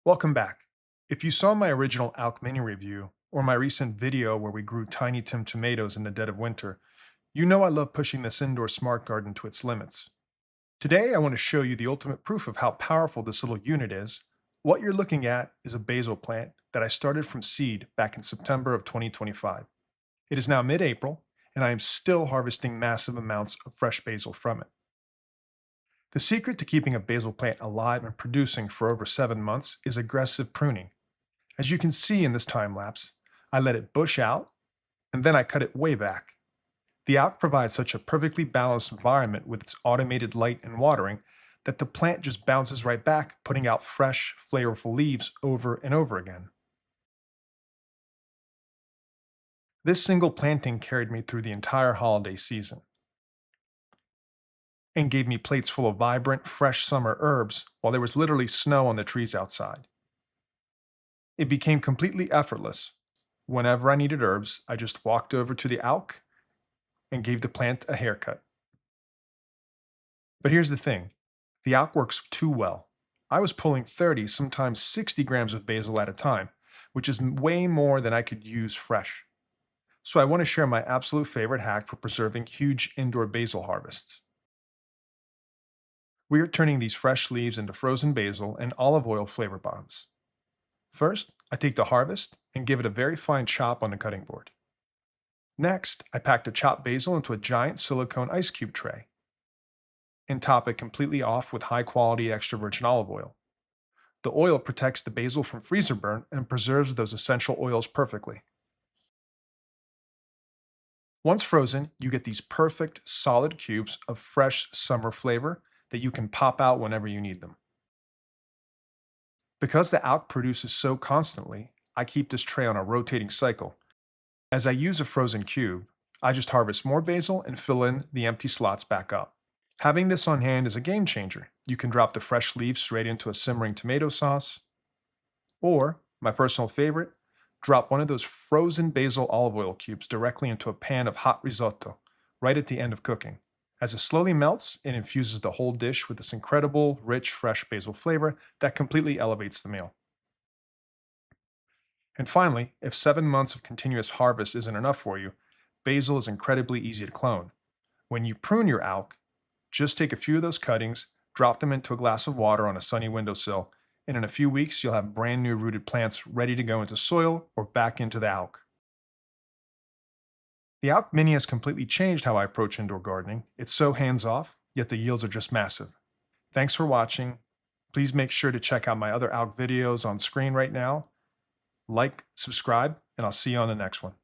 Welcome back. If you saw my original Auk Mini review, or my recent video where we grew tiny Tim tomatoes in the dead of winter, you know I love pushing this indoor smart garden to its limits. Today I want to show you the ultimate proof of how powerful this little unit is. What you're looking at is a basil plant that I started from seed back in September of 2025. It is now mid-April, and I am still harvesting massive amounts of fresh basil from it. The secret to keeping a basil plant alive and producing for over 7 months is aggressive pruning. As you can see in this time lapse, I let it bush out, and then I cut it way back. The Auk provides such a perfectly balanced environment with its automated light and watering that the plant just bounces right back, putting out fresh, flavorful leaves over and over again. This single planting carried me through the entire holiday season and gave me plates full of vibrant, fresh summer herbs while there was literally snow on the trees outside. It became completely effortless. Whenever I needed herbs, I just walked over to the Auk and gave the plant a haircut. But here's the thing, the Auk works too well. I was pulling 30, sometimes 60 grams of basil at a time, which is way more than I could use fresh. So I want to share my absolute favorite hack for preserving huge indoor basil harvests. We are turning these fresh leaves into frozen basil and olive oil flavor bombs. First, I take the harvest and give it a very fine chop on the cutting board. Next, I pack the chopped basil into a giant silicone ice cube tray and top it completely off with high-quality extra virgin olive oil. The oil protects the basil from freezer burn and preserves those essential oils perfectly. Once frozen, you get these perfect, solid cubes of fresh summer flavor that you can pop out whenever you need them. Because the Auk produces so constantly, I keep this tray on a rotating cycle. As I use a frozen cube, I just harvest more basil and fill in the empty slots back up. Having this on hand is a game changer. You can drop the fresh leaves straight into a simmering tomato sauce, or, my personal favorite, drop one of those frozen basil olive oil cubes directly into a pan of hot risotto, right at the end of cooking. As it slowly melts, it infuses the whole dish with this incredible, rich, fresh basil flavor that completely elevates the meal. And finally, if 7 months of continuous harvest isn't enough for you, basil is incredibly easy to clone. When you prune your Auk, just take a few of those cuttings, drop them into a glass of water on a sunny windowsill, and in a few weeks you'll have brand new rooted plants ready to go into soil or back into the Auk. The Auk Mini has completely changed how I approach indoor gardening. It's so hands-off, yet the yields are just massive. Thanks for watching. Please make sure to check out my other Auk videos on screen right now. Like, subscribe, and I'll see you on the next one.